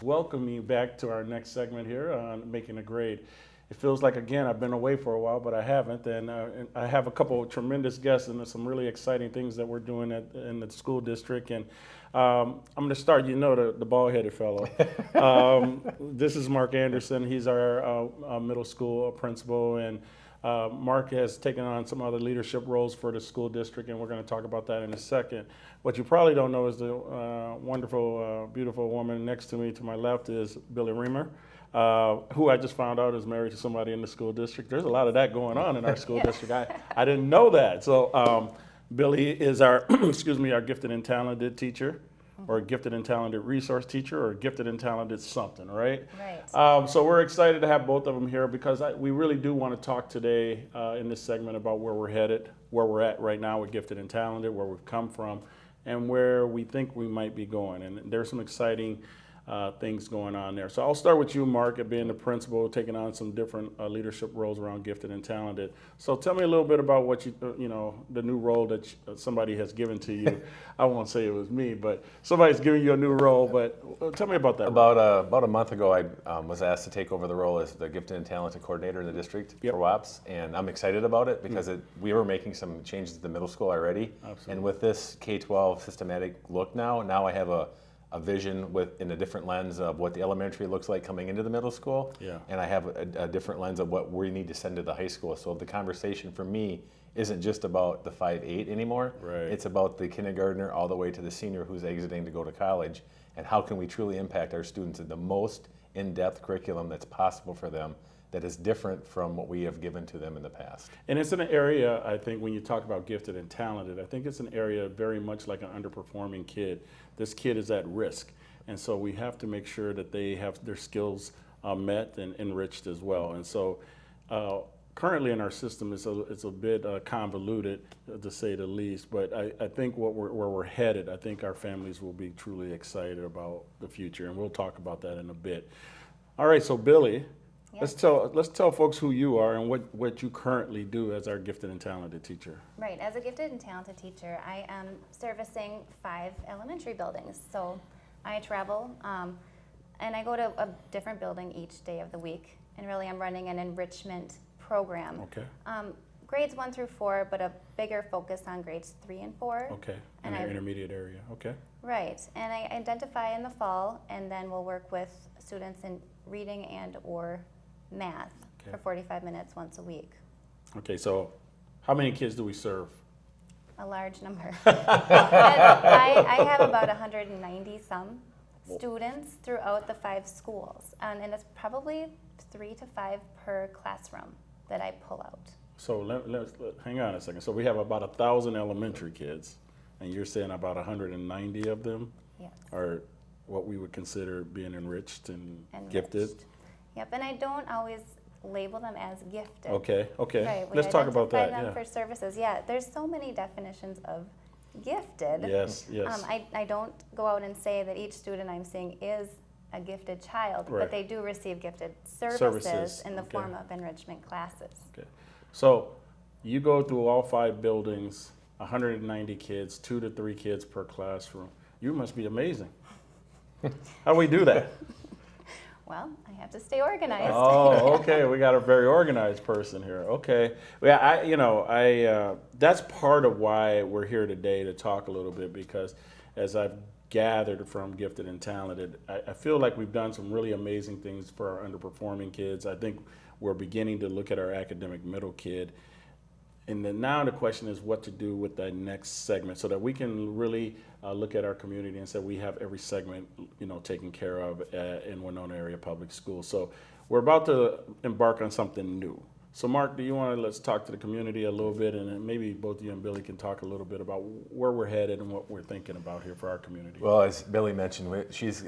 Welcome you back to our next segment here on Making a Grade. It feels like, again, I've been away for a while, but I haven't. And I have a couple of tremendous guests and some really exciting things that we're doing in the school district. And I'm going to start, the bald-headed fellow. This is Mark Anderson. He's our middle school principal. And Mark has taken on some other leadership roles for the school district, and we're going to talk about that in a second. What you probably don't know is the wonderful, beautiful woman next to me to my left is Billie Riemer, who I just found out is married to somebody in the school district. There's a lot of that going on in our school district. I didn't know that. So Billie is our, our gifted and talented teacher, or gifted and talented resource teacher, or gifted and talented something, right? Right. So we're excited to have both of them here because we really do want to talk today in this segment about where we're headed, where we're at right now with gifted and talented, where we've come from, and where we think we might be going. And there's some exciting things going on there. So I'll start with you, Mark, at being the principal, taking on some different leadership roles around gifted and talented. So tell me a little bit about what the new role that somebody has given to you. I won't say it was me, but somebody's giving you a new role. But tell me about that. About a month ago, I was asked to take over the role as the gifted and talented coordinator in the district for WAPS, and I'm excited about it because we were making some changes at the middle school already. Absolutely. And with this K-12 systematic look now I have a vision in a different lens of what the elementary looks like coming into the middle school. Yeah. And I have a different lens of what we need to send to the high school. So the conversation for me isn't just about the 5-8 anymore. Right. It's about the kindergartner all the way to the senior who's exiting to go to college, and how can we truly impact our students in the most in-depth curriculum that's possible for them that is different from what we have given to them in the past. And it's an area, I think, when you talk about gifted and talented, I think it's an area very much like an underperforming kid. This kid is at risk. And so we have to make sure that they have their skills met and enriched as well. And so currently in our system, it's a bit convoluted, to say the least. But I think where we're headed, I think our families will be truly excited about the future. And we'll talk about that in a bit. All right, so Billie, let's tell folks who you are and what you currently do as our gifted and talented teacher. Right. As a gifted and talented teacher, I am servicing 5 elementary buildings. So I travel and I go to a different building each day of the week. And really I'm running an enrichment program. Okay. Grades 1 through 4, but a bigger focus on grades 3 and 4. Okay. In the intermediate area. Okay. Right. And I identify in the fall, and then we'll work with students in reading and or math for 45 minutes once a week. Okay, so how many kids do we serve? A large number. I have about 190 some students throughout the 5 schools, and it's probably 3 to 5 per classroom that I pull out. So let's hang on a second. So we have about 1,000 elementary kids, and you're saying about 190 of them are what we would consider being enriched and gifted? Yep, and I don't always label them as gifted. Okay. Right, Let's talk about that. Them for services. There's so many definitions of gifted. Yes. I don't go out and say that each student I'm seeing is a gifted child, but they do receive gifted services in the form of enrichment classes. Okay. So you go through all 5 buildings, 190 kids, 2 to 3 kids per classroom. You must be amazing. How do we do that? Well, I have to stay organized. Oh, okay. We got a very organized person here. Okay. Yeah, that's part of why we're here today to talk a little bit, because as I've gathered from gifted and talented, I feel like we've done some really amazing things for our underperforming kids. I think we're beginning to look at our academic middle kid. And then now the question is what to do with that next segment so that we can really look at our community and say we have every segment, taken care of in Winona Area Public Schools. So we're about to embark on something new. So Mark, do you want to let's talk to the community a little bit, and then maybe both you and Billie can talk a little bit about where we're headed and what we're thinking about here for our community. Well, as Billie mentioned, she's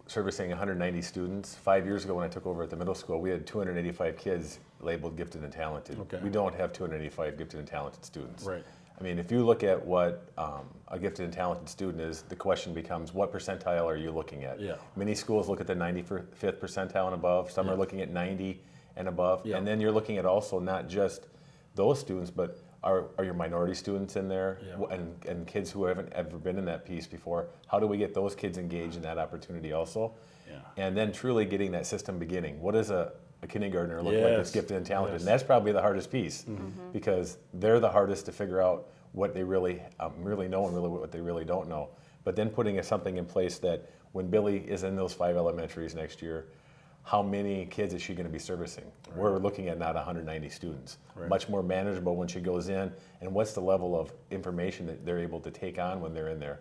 servicing 190 students. 5 years ago when I took over at the middle school, we had 285 kids labeled gifted and talented. Okay. We don't have 285 gifted and talented students. Right. I mean, if you look at what a gifted and talented student is, the question becomes, what percentile are you looking at? Yeah. Many schools look at the 95th percentile and above. Some are looking at 90 and above. Yeah. And then you're looking at also not just those students, but Are your minority students in there? Yeah. And kids who haven't ever been in that piece before? How do we get those kids engaged in that opportunity also? Yeah. And then truly getting that system beginning. What does a kindergartner look like that's Yes. gifted and talented? Yes. And that's probably the hardest piece because they're the hardest to figure out what they really know and really what they really don't know. But then putting something in place that when Billie is in those 5 elementaries next year, how many kids is she going to be servicing? Right. We're looking at not 190 students. Right. Much more manageable when she goes in, and what's the level of information that they're able to take on when they're in there,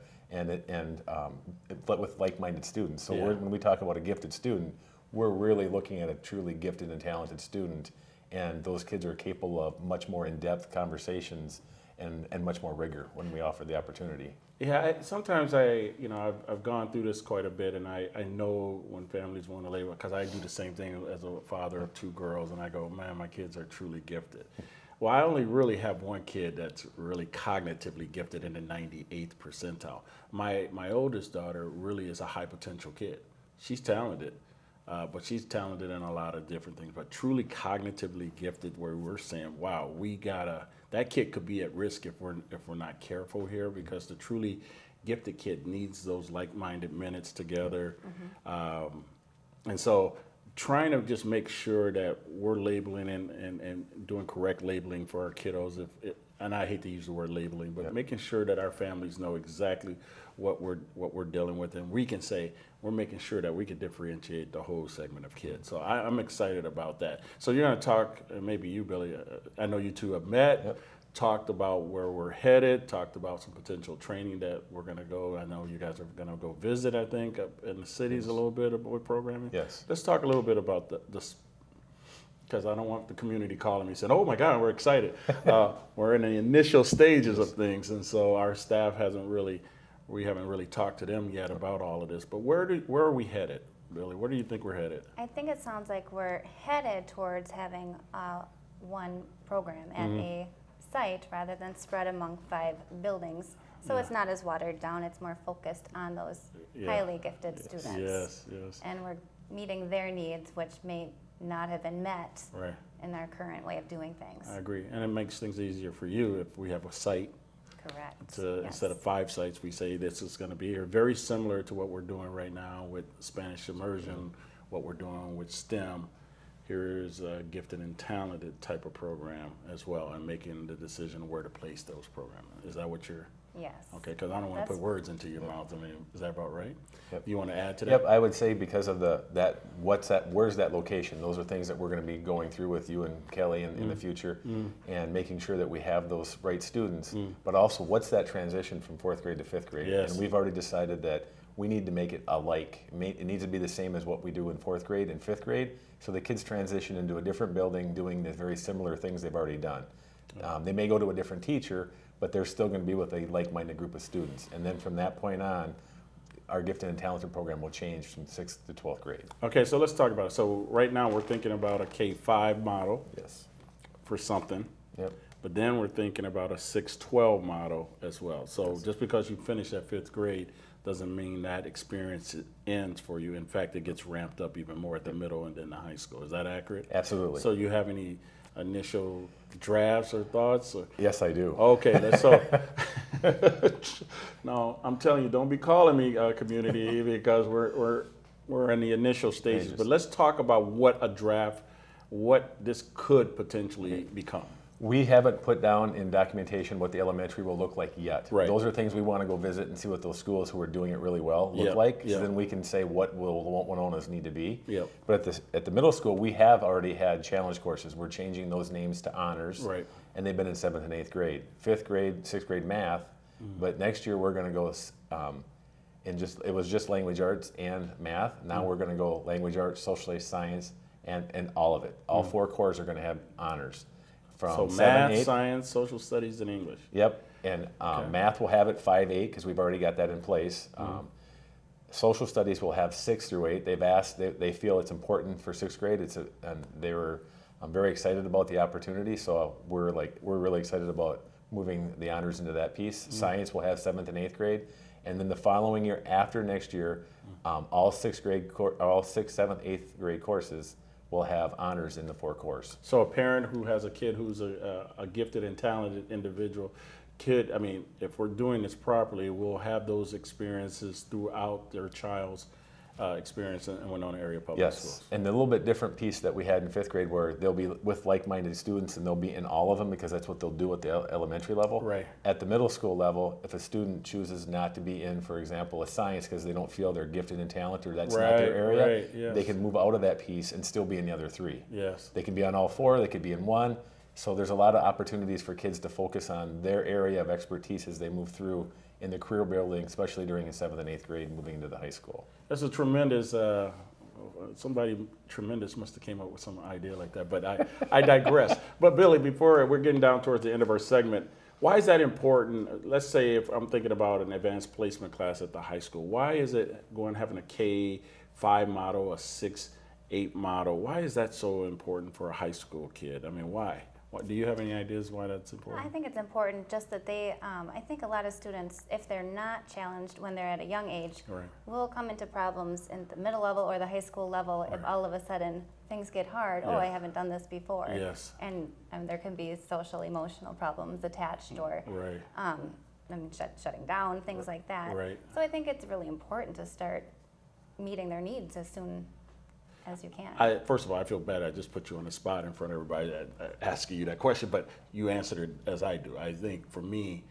but with like-minded students. So when we talk about a gifted student, we're really looking at a truly gifted and talented student, and those kids are capable of much more in-depth conversations and much more rigor when we offer the opportunity. Yeah, sometimes I've gone through this quite a bit, and I know when families want to label, because I do the same thing as a father of 2 girls, and I go, man, my kids are truly gifted. Well, I only really have one kid that's really cognitively gifted in the 98th percentile. My oldest daughter really is a high potential kid. She's talented, but she's talented in a lot of different things, but truly cognitively gifted where we're saying, wow, that kid could be at risk if we're not careful here, because the truly gifted kid needs those like-minded minutes together. And so trying to just make sure that we're labeling and doing correct labeling for our kiddos, and I hate to use the word labeling, but making sure that our families know exactly what we're dealing with, and we can say we're making sure that we can differentiate the whole segment of kids. So I'm excited about that. So you're going to talk, maybe you, Billie, I know you two have met, talked about where we're headed, talked about some potential training that we're going to go. I know you guys are going to go visit, I think, up in the cities a little bit about programming. Yes. Let's talk a little bit about this, because I don't want the community calling me saying, oh my God, we're excited. We're in the initial stages of things, and so our staff we haven't really talked to them yet about all of this. But where are we headed, Billie? Where do you think we're headed? I think it sounds like we're headed towards having one program at a site rather than spread among 5 buildings. So it's not as watered down, it's more focused on those highly gifted students. Yes. And we're meeting their needs, which may not have been met Right. in our current way of doing things. I agree. And it makes things easier for you if we have a site. Correct. Yes. Instead of 5 sites, we say this is going to be here. Very similar to what we're doing right now with Spanish immersion, what we're doing with STEM. Here's a gifted and talented type of program as well, and making the decision where to place those programs. Is that what you're? Yes. Okay, because I don't want to put words into your mouth. I mean, is that about right? Yep. You want to add to that? Yep, I would say because of where's that location? Those are things that we're going to be going through with you and Kelly in the future, and making sure that we have those right students. But also, what's that transition from 4th grade to 5th grade? Yes. And we've already decided that we need to make it alike. It needs to be the same as what we do in 4th grade and 5th grade, so the kids transition into a different building doing the very similar things they've already done. They may go to a different teacher, but they're still going to be with a like-minded group of students. And then from that point on, our gifted and talented program will change from 6th to 12th grade. Okay, so let's talk about it. So right now we're thinking about a K-5 model Yes. for something. Yep. But then we're thinking about a 6-12 model as well. So just because you finish at 5th grade doesn't mean that experience ends for you. In fact, it gets ramped up even more at the middle and then the high school. Is that accurate? Absolutely. So you have any initial drafts or thoughts? Or? Yes, I do. Okay, so no, I'm telling you, don't be calling me community because we're in the initial stages. But let's talk about what this could potentially become. We haven't put down in documentation what the elementary will look like yet. Right. Those are things we want to go visit and see what those schools who are doing it really well look like. So then we can say what will Winona's need to be. Yep. But at the middle school, we have already had challenge courses. We're changing those names to honors. Right. And they've been in 7th and 8th grade. 5th grade, 6th grade math. But next year we're going to go it was just language arts and math. Now we're going to go language arts, social science, and all of it. All 4 cores are going to have honors. So 7, math, 8. science, social studies, and English. Yep, and math will have it 5, 8 because we've already got that in place. Social studies will have 6 through 8. They've asked, they feel it's important for 6th grade. I'm very excited about the opportunity. So we're really excited about moving the honors into that piece. Science will have 7th and 8th grade, and then the following year, after next year, all 6th, 7th, 8th grade courses will have honors in the 4 cores. So a parent who has a kid who's a gifted and talented individual could, I mean, if we're doing this properly, we'll have those experiences throughout their child's experience in Winona area public schools. Yes, and the little bit different piece that we had in 5th grade where they'll be with like-minded students and they'll be in all of them because that's what they'll do at the elementary level. Right. At the middle school level, if a student chooses not to be in, for example, a science because they don't feel they're gifted and talented or that's not their area, Right, yes. they can move out of that piece and still be in the other 3. Yes. They can be on all 4, they could be in 1. So there's a lot of opportunities for kids to focus on their area of expertise as they move through in the career building, especially during the 7th and 8th grade moving into the high school. That's a tremendous, somebody tremendous must have came up with some idea like that, but I digress. But Billie, before we're getting down towards the end of our segment, why is that important? Let's say if I'm thinking about an advanced placement class at the high school, why is it having a K-5 model, a 6-8 model? Why is that so important for a high school kid? I mean, why? Do you have any ideas why that's important? I think it's important just that they, I think a lot of students, if they're not challenged when they're at a young age, Right. will come into problems in the middle level or the high school level if all of a sudden things get hard. Oh, Yeah. I haven't done this before. Yes. And there can be social, emotional problems attached or Right. shutting down, things like that. Right. So I think it's really important to start meeting their needs as soon as you can. First of all, I feel bad. I just put you on the spot in front of everybody asking you that question, but you answered it as I do. I think for me,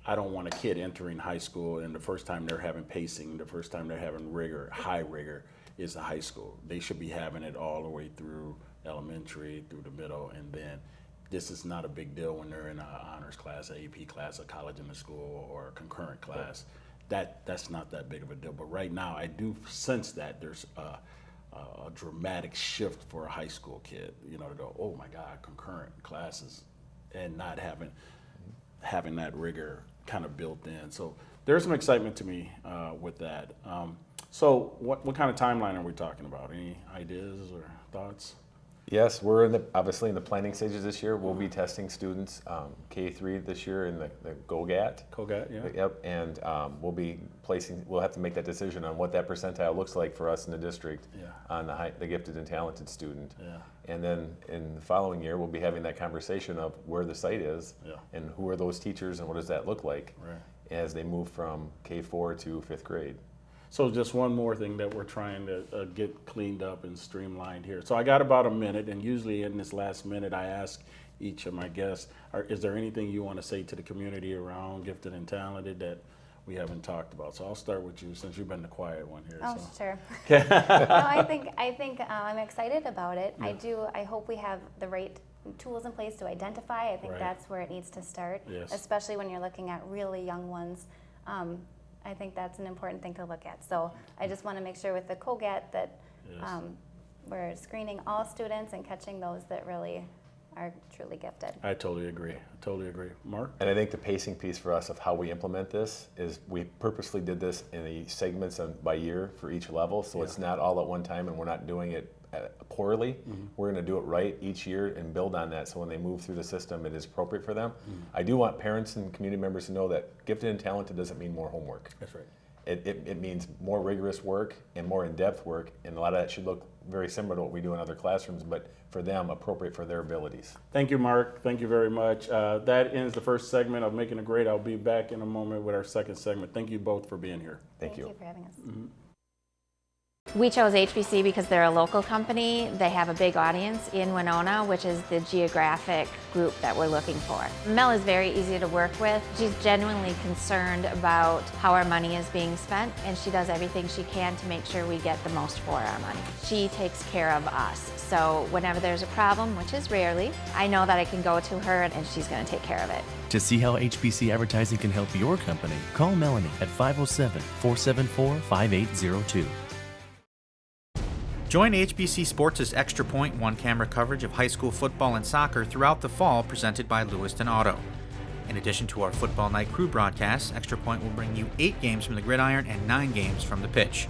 I don't want a kid entering high school and the first time they're having pacing, the first time they're having rigor, high rigor, is the high school. They should be having it all the way through elementary, through the middle, and then this is not a big deal when they're in an honors class, an AP class, a college in the school, or a concurrent class. That's not that big of a deal. But right now, I do sense that there's a dramatic shift for a high school kid, to go, oh my God, concurrent classes, and not having that rigor kind of built in. So there's some excitement to me with that. So what kind of timeline are we talking about? Any ideas or thoughts? Yes, we're obviously in the planning stages this year. We'll be testing students K-3 this year in the GOGAT. COGAT, yeah. Yep, and we'll have to make that decision on what that percentile looks like for us in the district on the gifted and talented student. Yeah. And then in the following year, we'll be having that conversation of where the site is and who are those teachers and what does that look like as they move from K-4 to 5th grade. So just one more thing that we're trying to get cleaned up and streamlined here. So I got about a minute, and usually in this last minute I ask each of my guests, is there anything you want to say to the community around gifted and talented that we haven't talked about? So I'll start with you since you've been the quiet one here. Oh, so. sure. No, I think I'm excited about it. Yeah. I hope we have the right tools in place to identify. I think Right. that's where it needs to start, Yes. especially when you're looking at really young ones. I think that's an important thing to look at. So I just want to make sure with the COGAT that Yes. we're screening all students and catching those that really are truly gifted. I totally agree. Mark? And I think the pacing piece for us of how we implement this is we purposely did this in the segments by year for each level, so it's not all at one time and we're not doing it poorly. We're going to do it right each year and build on that so when they move through the system it is appropriate for them. I do want parents and community members to know that gifted and talented doesn't mean more homework. That's right. It means more rigorous work and more in-depth work, and a lot of that should look very similar to what we do in other classrooms, but for them, appropriate for their abilities. Thank you, Mark. Thank you very much. That ends the first segment of Making It Great. I'll be back in a moment with our second segment. Thank you both for being here. Thank you. Thank you for having us. We chose HBC because they're a local company. They have a big audience in Winona, which is the geographic group that we're looking for. Mel is very easy to work with. She's genuinely concerned about how our money is being spent, and she does everything she can to make sure we get the most for our money. She takes care of us. So whenever there's a problem, which is rarely, I know that I can go to her and she's going to take care of it. To see how HBC advertising can help your company, call Melanie at 507-474-5802. Join HBC Sports' Extra Point one-camera coverage of high school football and soccer throughout the fall, presented by Lewiston Auto. In addition to our Football Night Crew broadcasts, Extra Point will bring you 8 games from the gridiron and 9 games from the pitch.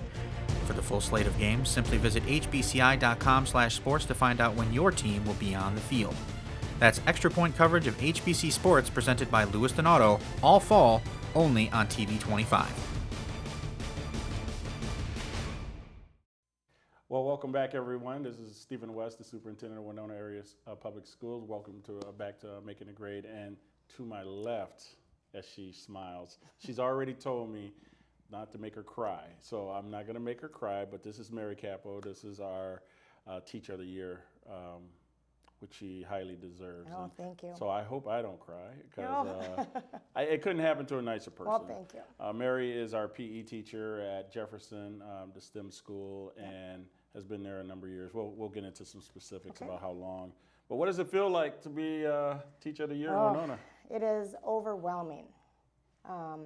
For the full slate of games, simply visit hbci.com/sports to find out when your team will be on the field. That's Extra Point coverage of HBC Sports presented by Lewiston Auto, all fall, only on TV 25. Well, welcome welcome back, everyone. This is Stephen West, the Superintendent of Winona Area Public Schools. Welcome to back to Making a Grade. And to my left, as she smiles, she's already told me not to make her cry. So I'm not going to make her cry, but this is Mary Cappel. This is our Teacher of the Year, which she highly deserves. Oh, And thank you. so I hope I don't cry, because it couldn't happen to a nicer person. Well, thank you. Mary is our PE teacher at Jefferson, the STEM school, and has been there a number of years. We'll get into some specifics about how long. But what does it feel like to be Teacher of the Year in Winona? It is overwhelming. As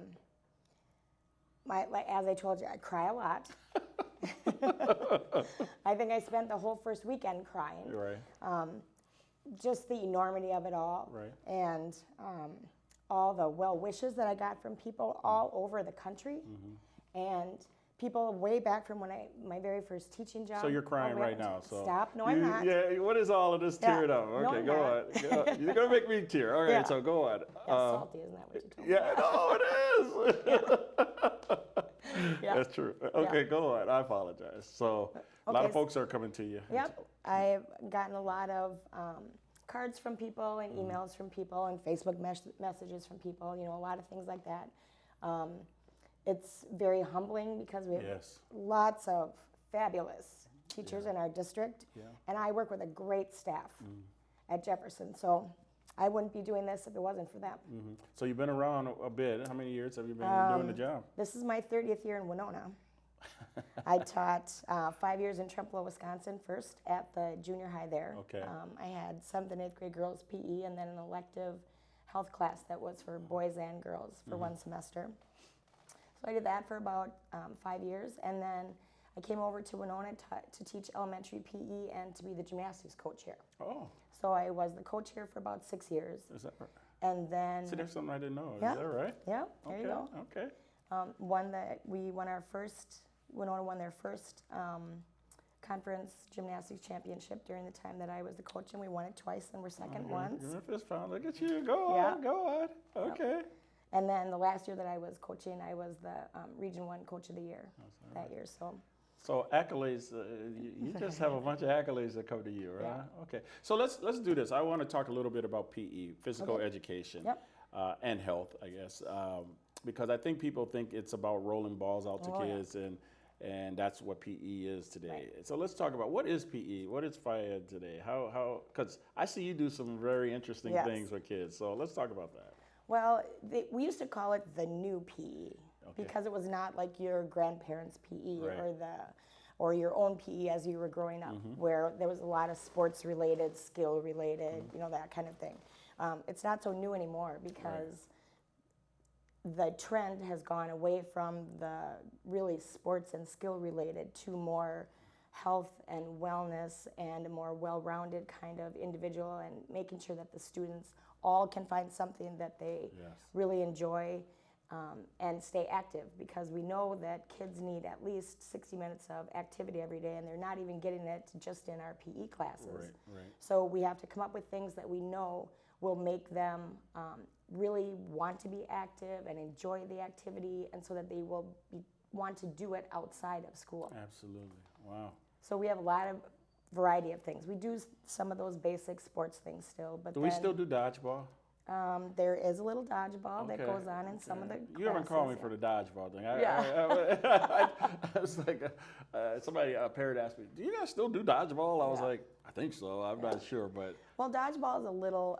I told you, I cry a lot. I think I spent the whole first weekend crying. Right. Just the enormity of it all. Right. And all the well wishes that I got from people all over the country. And people way back from my very first teaching job. So you're crying all the way right up now. until- So Stop. No, I'm not. Yeah. What is all of this Yeah. teared up? No, Okay, I'm go not. on. You're gonna make me tear. All right. Yeah. So go on. Yeah, salty, isn't that what you told me? Yeah. No, it is. Yeah. That's true. Okay, go on. I apologize. So a lot of folks are coming to you. Yep. I've gotten a lot of cards from people and emails from people and Facebook messages from people, a lot of things like that. It's very humbling because we have lots of fabulous teachers in our district, and I work with a great staff at Jefferson. So I wouldn't be doing this if it wasn't for them. So you've been around a bit. How many years have you been doing the job? This is my 30th year in Winona. I taught 5 years in Trempealeau, Wisconsin, first at the junior high there. Okay. I had 7th and 8th grade girls PE, and then an elective health class that was for boys and girls for one semester. So I did that for about 5 years, and then I came over to Winona to teach elementary PE and to be the gymnastics co-chair. Oh, So I was the co-chair for about 6 years, is that right? and then See, there's something I didn't know. Yeah. Is that right? yeah, there you go. Okay. Winona won their first conference gymnastics championship during the time that I was the coach, and we won it twice and were second once. You're a fist pound. Look at you. Go Yeah. on. Go on. Okay. And then the last year that I was coaching, I was the Region 1 Coach of the Year that year. So accolades, you just have a bunch of accolades that come to you, right? Yeah. Okay. So let's do this. I want to talk a little bit about PE, physical education, and health, I guess, because I think people think it's about rolling balls out to kids, and that's what PE is today. Right. So let's talk about what is PE, what is FIED today? How? Because I see you do some very interesting things with kids. So let's talk about that. Well, we used to call it the new PE because it was not like your grandparents' PE or your own PE as you were growing up, where there was a lot of sports related, skill related, that kind of thing. It's not so new anymore because the trend has gone away from the really sports and skill related to more health and wellness and a more well-rounded kind of individual, and making sure that the students all can find something that they really enjoy and stay active, because we know that kids need at least 60 minutes of activity every day, and they're not even getting it just in our PE classes. Right. So we have to come up with things that we know will make them really want to be active and enjoy the activity, and so that they will want to do it outside of school. Absolutely. Wow. So we have a lot of variety of things. We do some of those basic sports things still, but Do we still do dodgeball? there is a little dodgeball that goes on in some of the You haven't called me classes, for the dodgeball thing. I was like, somebody, a parent asked me, do you guys still do dodgeball? I was like, I think so. I'm not sure, but. Well, dodgeball is a little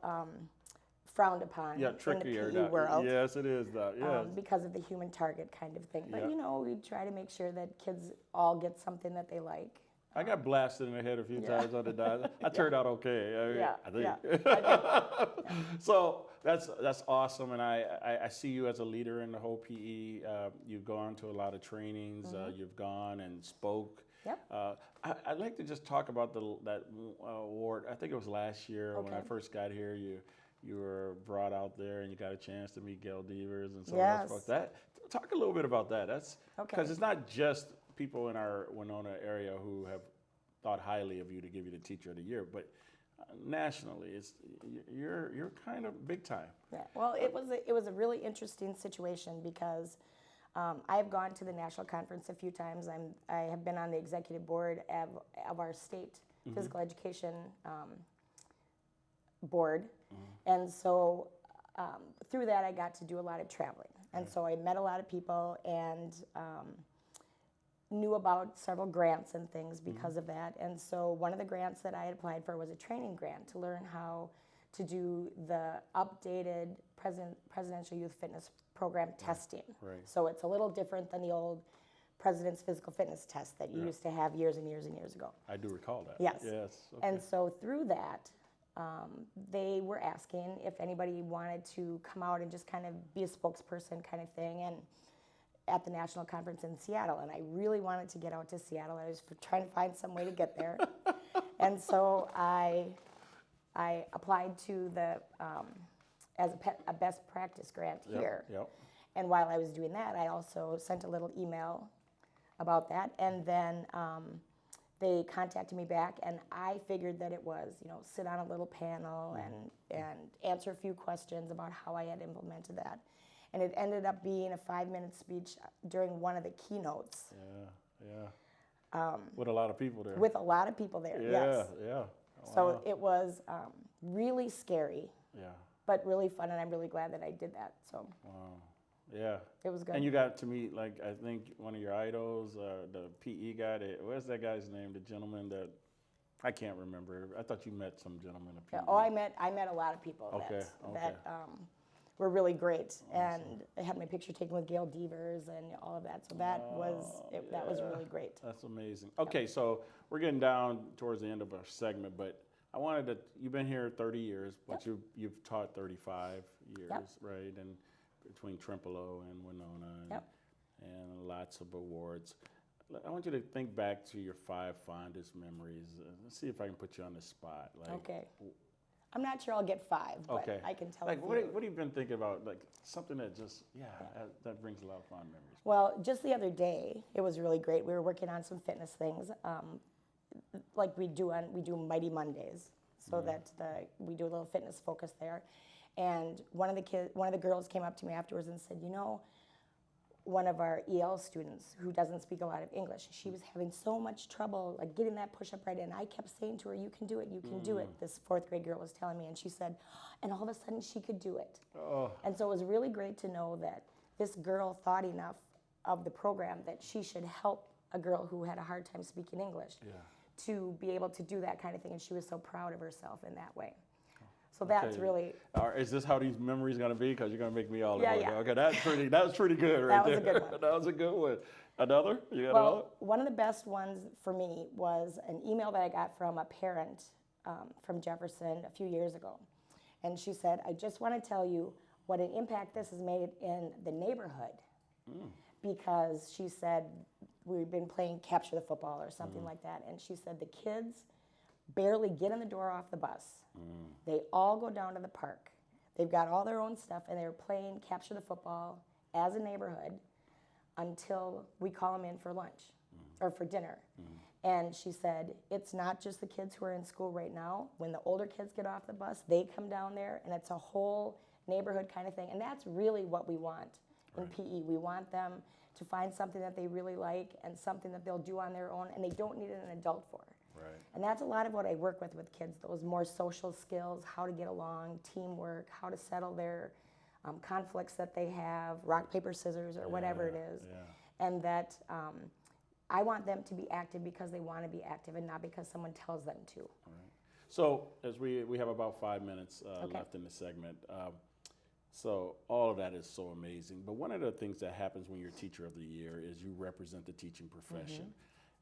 frowned upon trickier. in the PE world. Yes, it is. Yes. Because of the human target kind of thing. But, Yeah. we try to make sure that kids all get something that they like. I got blasted in the head a few times on the dodgeball. I turned out okay. I think. So that's awesome, and I see you as a leader in the whole PE. You've gone to a lot of trainings. You've gone and spoke. Yep. I'd like to just talk about that award. I think it was last year when I first got here. You were brought out there and you got a chance to meet Gail Devers and some of those folks. Talk a little bit about that. That's because it's not just people in our Winona area who have thought highly of you to give you the Teacher of the Year, but nationally, you're kind of big time. Yeah. Well, it was a really interesting situation because I've gone to the national conference a few times. I have been on the executive board of our state physical education board. And so through that, I got to do a lot of traveling. And so I met a lot of people and knew about several grants and things because of that. And so one of the grants that I had applied for was a training grant to learn how to do the updated Presidential Youth Fitness Program testing. Right. So it's a little different than the old President's Physical Fitness test that you used to have years and years and years ago. I do recall that. Yes. Yes. Okay. And so through that, they were asking if anybody wanted to come out and just kind of be a spokesperson kind of thing, and at the national conference in Seattle. And I really wanted to get out to Seattle. I was trying to find some way to get there. And so I applied to the as a best practice grant here. Yep. And while I was doing that, I also sent a little email about that. And then they contacted me back, and I figured that it was, sit on a little panel and answer a few questions about how I had implemented that. And it ended up being a 5-minute speech during one of the keynotes. Yeah. With a lot of people there. With a lot of people there, yeah, yes. Yeah. So it was really scary, Yeah. but really fun, and I'm really glad that I did that. So Wow. Yeah. it was good. And you got to meet, like, I think one of your idols, the PE guy. What's that guy's name? The gentleman that I can't remember. I thought you met some gentleman at PE. Yeah, oh, I met a lot of people Okay, that were really great, and I had my picture taken with Gail Devers and all of that. So that that was really great. That's amazing. Okay, so we're getting down towards the end of our segment, but I wanted to. You've been here 30 years, but you've taught 35 years, right? And between Trempealeau and Winona, and lots of awards. I want you to think back to your 5 fondest memories. Let's see if I can put you on the spot. Like, Okay. I'm not sure I'll get 5, but I can tell like, you. what have you been thinking about? Like something that just, that brings a lot of fond memories. Well, just the other day, it was really great. We were working on some fitness things, like we do Mighty Mondays, so that we do a little fitness focus there. And one of the girls came up to me afterwards and said, one of our EL students who doesn't speak a lot of English, she was having so much trouble like getting that push-up right in. I kept saying to her, you can do it, you can do it. This 4th grade girl was telling me, and she said, and all of a sudden she could do it. Oh. And so it was really great to know that this girl thought enough of the program that she should help a girl who had a hard time speaking English to be able to do that kind of thing, and she was so proud of herself in that way. So that's really. Is this how these memories going to be? Because you're going to make me all over. Yeah. Okay, that was pretty good right there. That was a good one. That was a good one. Another? You got another? One of the best ones for me was an email that I got from a parent from Jefferson a few years ago. And she said, I just want to tell you what an impact this has made in the neighborhood. Because she said, we've been playing Capture the Football or something like that. And she said, the kids barely get in the door off the bus. They all go down to the park. They've got all their own stuff, and they're playing Capture the Football as a neighborhood until we call them in for lunch or for dinner. And she said, it's not just the kids who are in school right now. When the older kids get off the bus, they come down there, and it's a whole neighborhood kind of thing. And that's really what we want in PE. We want them to find something that they really like and something that they'll do on their own, and they don't need an adult for. Right. And that's a lot of what I work with kids, those more social skills, how to get along, teamwork, how to settle their conflicts that they have, rock, paper, scissors, or whatever it is. Yeah. And that I want them to be active because they want to be active and not because someone tells them to. All right. So as we have about 5 minutes left in the segment. So all of that is so amazing. But one of the things that happens when you're Teacher of the Year is you represent the teaching profession.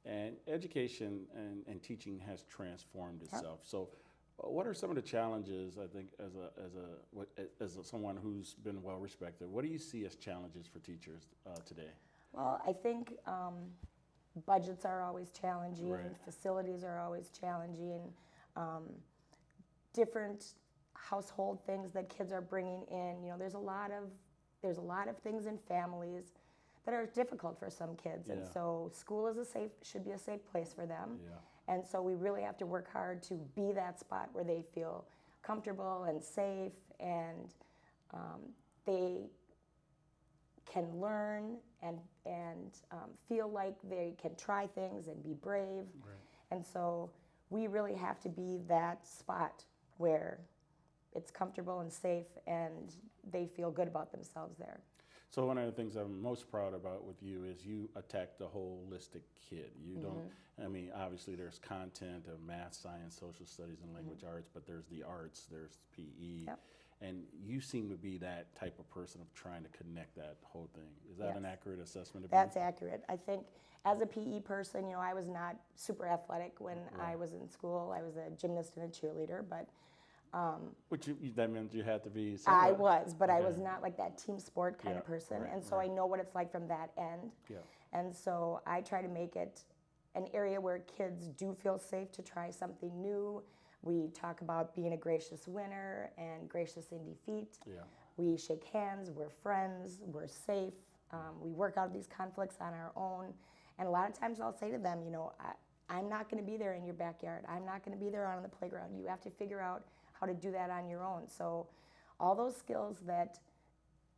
And education and teaching has transformed itself. So what are some of the challenges, I think, as someone who's been well respected, what do you see as challenges for teachers today? Well, I think budgets are always challenging, Right. facilities are always challenging, different household things that kids are bringing in. There's a lot of things in families that are difficult for some kids, and so school should be a safe place for them. Yeah. And so we really have to work hard to be that spot where they feel comfortable and safe, and they can learn and feel like they can try things and be brave. Right. And so we really have to be that spot where it's comfortable and safe and they feel good about themselves there. So one of the things I'm most proud about with you is you attack the holistic kid. You don't, I mean, obviously there's content of math, science, social studies, and language arts, but there's the arts, there's PE. Yep. And you seem to be that type of person of trying to connect that whole thing. Is that an Yes. accurate assessment of That's you? accurate. I think as a PE person, I was not super athletic when I was in school. I was a gymnast and a cheerleader, but Which that meant you had to be I somewhat- was, but I was Okay. not like that team sport kind Yeah, of person. right, And so I know what it's like from that end. Yeah. And so I try to make it an area where kids do feel safe to try something new. We talk about being a gracious winner and gracious in defeat. Yeah. We shake hands, we're friends, we're safe. We work out these conflicts on our own. And a lot of times I'll say to them, I'm not going to be there in your backyard. I'm not going to be there on the playground. You have to figure out how to do that on your own. So all those skills that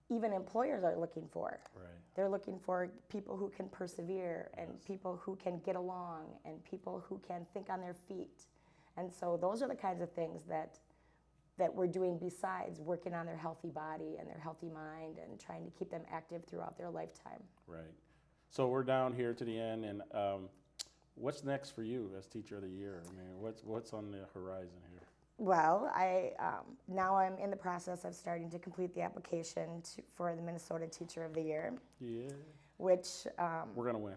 even employers are looking for. Right. They're looking for people who can persevere and people who can get along and people who can think on their feet. And so those are the kinds of things that we're doing besides working on their healthy body and their healthy mind and trying to keep them active throughout their lifetime. Right. So we're down here to the end, and what's next for you as Teacher of the Year? I mean, what's on the horizon here? Well, now I'm in the process of starting to complete the application for the Minnesota Teacher of the Year, Yeah. which We're gonna win.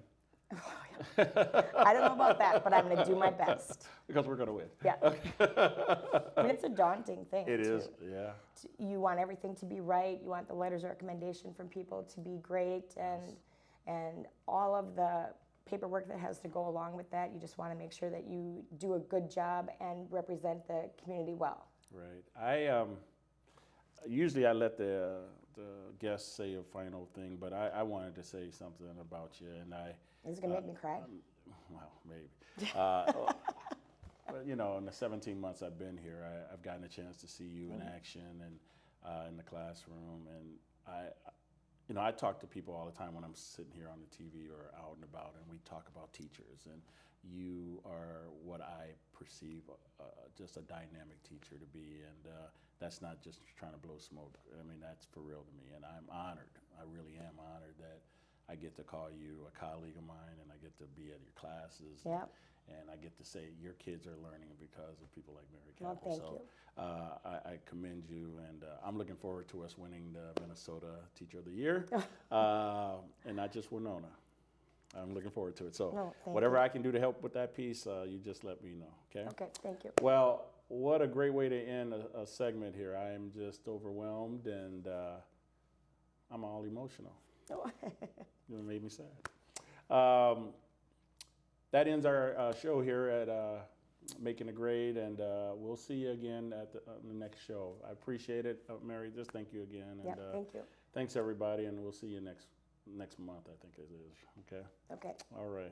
I don't know about that, but I'm going to do my best. Because we're gonna win. Yeah. I mean, it's a daunting thing. It too. is, yeah. You want everything to be right. You want the letters of recommendation from people to be great, and all of the paperwork that has to go along with that. You just want to make sure that you do a good job and represent the community well. Right. I usually I let the guests say a final thing, but I wanted to say something about you, and Is it going to make me cry? well, maybe. But in the 17 months I've been here, I've gotten a chance to see you in action and in the classroom, and I talk to people all the time when I'm sitting here on the TV or out and about, and we talk about teachers, and you are what I perceive just a dynamic teacher to be, and that's not just trying to blow smoke. I mean, that's for real to me, and I'm honored. I really am honored that I get to call you a colleague of mine, and I get to be at your classes. Yep. And I get to say your kids are learning because of people like Mary Well, Cappel. thank you. I commend you, and I'm looking forward to us winning the Minnesota Teacher of the Year, and not just Winona. I'm looking forward to it. So No, thank whatever you. I can do to help with that piece, you just let me know, okay? Okay, thank you. Well, what a great way to end a segment here. I am just overwhelmed, and I'm all emotional. You made me sad. That ends our show here at Making a Grade, and we'll see you again at the next show. I appreciate it, Mary. Just thank you again. Yeah, And, thank you. Thanks, everybody, and we'll see you next month, I think it is. Okay? Okay. All right.